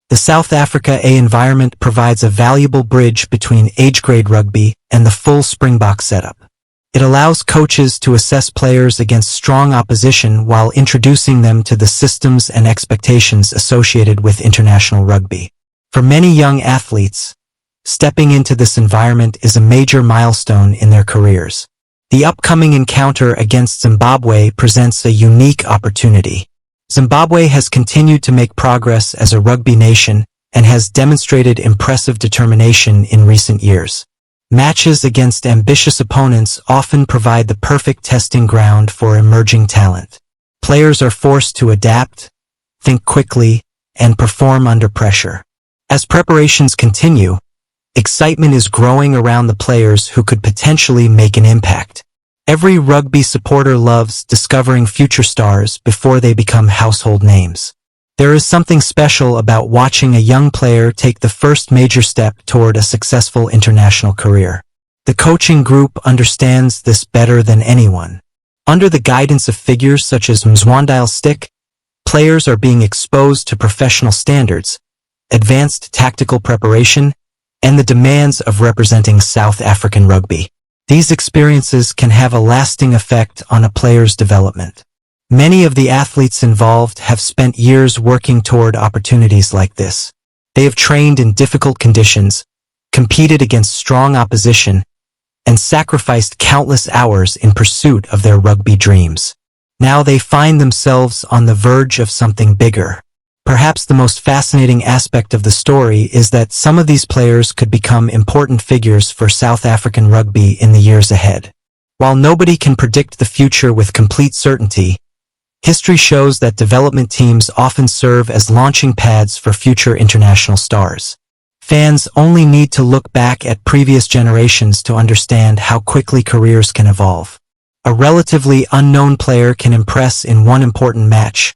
The South Africa A environment provides a valuable bridge between age-grade rugby and the full Springbok setup. It allows coaches to assess players against strong opposition while introducing them to the systems and expectations associated with international rugby. For many young athletes, stepping into this environment is a major milestone in their careers. The upcoming encounter against Zimbabwe presents a unique opportunity. Zimbabwe has continued to make progress as a rugby nation and has demonstrated impressive determination in recent years. Matches against ambitious opponents often provide the perfect testing ground for emerging talent. Players are forced to adapt, think quickly, and perform under pressure. As preparations continue, excitement is growing around the players who could potentially make an impact. Every rugby supporter loves discovering future stars before they become household names. There is something special about watching a young player take the first major step toward a successful international career. The coaching group understands this better than anyone. Under the guidance of figures such as Mzwandile Stick, players are being exposed to professional standards, advanced tactical preparation, and the demands of representing South African rugby. These experiences can have a lasting effect on a player's development. Many of the athletes involved have spent years working toward opportunities like this. They have trained in difficult conditions, competed against strong opposition, and sacrificed countless hours in pursuit of their rugby dreams. Now they find themselves on the verge of something bigger. Perhaps the most fascinating aspect of the story is that some of these players could become important figures for South African rugby in the years ahead. While nobody can predict the future with complete certainty, history shows that development teams often serve as launching pads for future international stars. Fans only need to look back at previous generations to understand how quickly careers can evolve. A relatively unknown player can impress in one important match,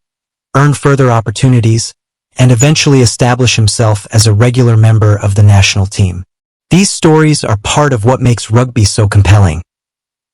earn further opportunities, and eventually establish himself as a regular member of the national team. These stories are part of what makes rugby so compelling.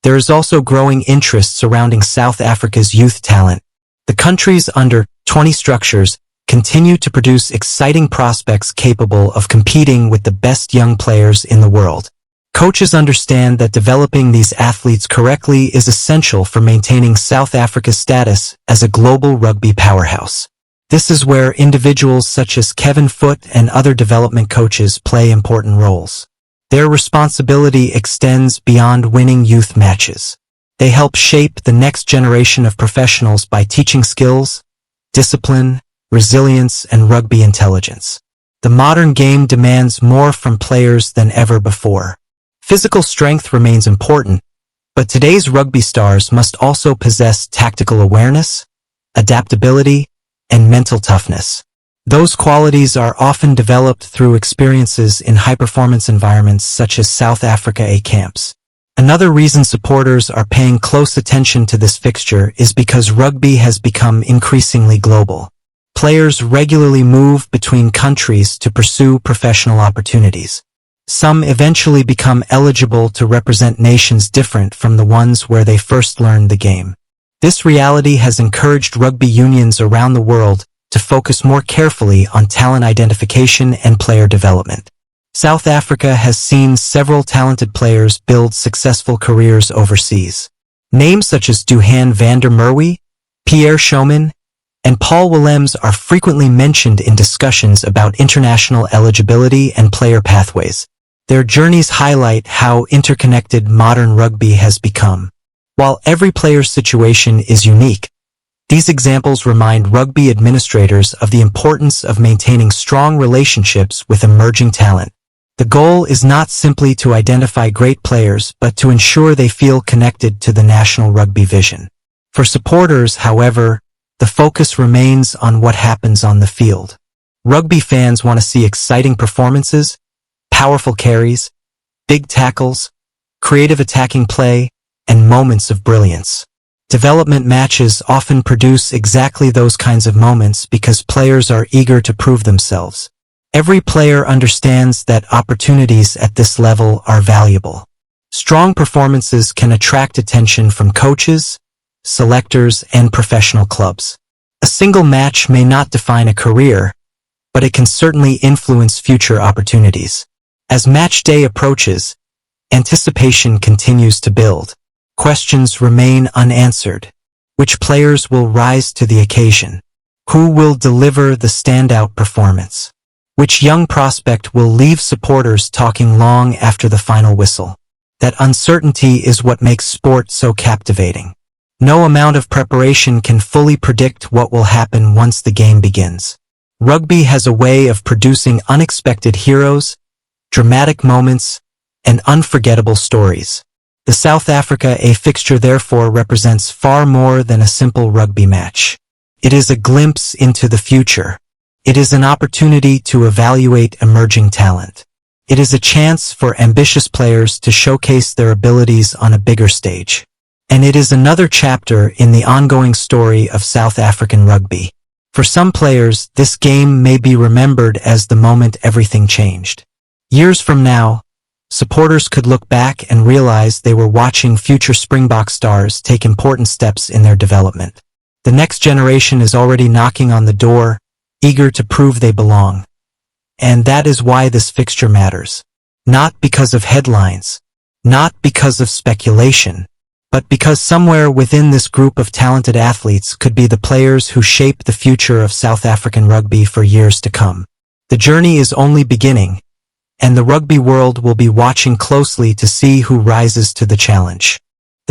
There is also growing interest surrounding South Africa's youth talent. The country's under-20 structures continue to produce exciting prospects capable of competing with the best young players in the world. Coaches understand that developing these athletes correctly is essential for maintaining South Africa's status as a global rugby powerhouse. This is where individuals such as Kevin Foote and other development coaches play important roles. Their responsibility extends beyond winning youth matches. They help shape the next generation of professionals by teaching skills, discipline, resilience, and rugby intelligence. The modern game demands more from players than ever before. Physical strength remains important, but today's rugby stars must also possess tactical awareness, adaptability, and mental toughness. Those qualities are often developed through experiences in high-performance environments such as South Africa A camps. Another reason supporters are paying close attention to this fixture is because rugby has become increasingly global. Players regularly move between countries to pursue professional opportunities. Some eventually become eligible to represent nations different from the ones where they first learned the game. This reality has encouraged rugby unions around the world to focus more carefully on talent identification and player development. South Africa has seen several talented players build successful careers overseas. Names such as Duhan van der Merwe, Pierre Schoeman, and Paul Willems are frequently mentioned in discussions about international eligibility and player pathways. Their journeys highlight how interconnected modern rugby has become. While every player's situation is unique, these examples remind rugby administrators of the importance of maintaining strong relationships with emerging talent. The goal is not simply to identify great players, but to ensure they feel connected to the national rugby vision. For supporters, however, the focus remains on what happens on the field. Rugby fans want to see exciting performances, powerful carries, big tackles, creative attacking play, and moments of brilliance. Development matches often produce exactly those kinds of moments because players are eager to prove themselves. Every player understands that opportunities at this level are valuable. Strong performances can attract attention from coaches, selectors, and professional clubs. A single match may not define a career, but it can certainly influence future opportunities. As match day approaches, anticipation continues to build. Questions remain unanswered. Which players will rise to the occasion? Who will deliver the standout performance? Which young prospect will leave supporters talking long after the final whistle? That uncertainty is what makes sport so captivating. No amount of preparation can fully predict what will happen once the game begins. Rugby has a way of producing unexpected heroes, dramatic moments, and unforgettable stories. The South Africa A fixture therefore represents far more than a simple rugby match. It is a glimpse into the future. It is an opportunity to evaluate emerging talent. It is a chance for ambitious players to showcase their abilities on a bigger stage. And it is another chapter in the ongoing story of South African rugby. For some players, this game may be remembered as the moment everything changed. Years from now, supporters could look back and realize they were watching future Springbok stars take important steps in their development. The next generation is already knocking on the door, eager to prove they belong. And that is why this fixture matters. Not because of headlines, not because of speculation, but because somewhere within this group of talented athletes could be the players who shape the future of South African rugby for years to come. The journey is only beginning, and the rugby world will be watching closely to see who rises to the challenge.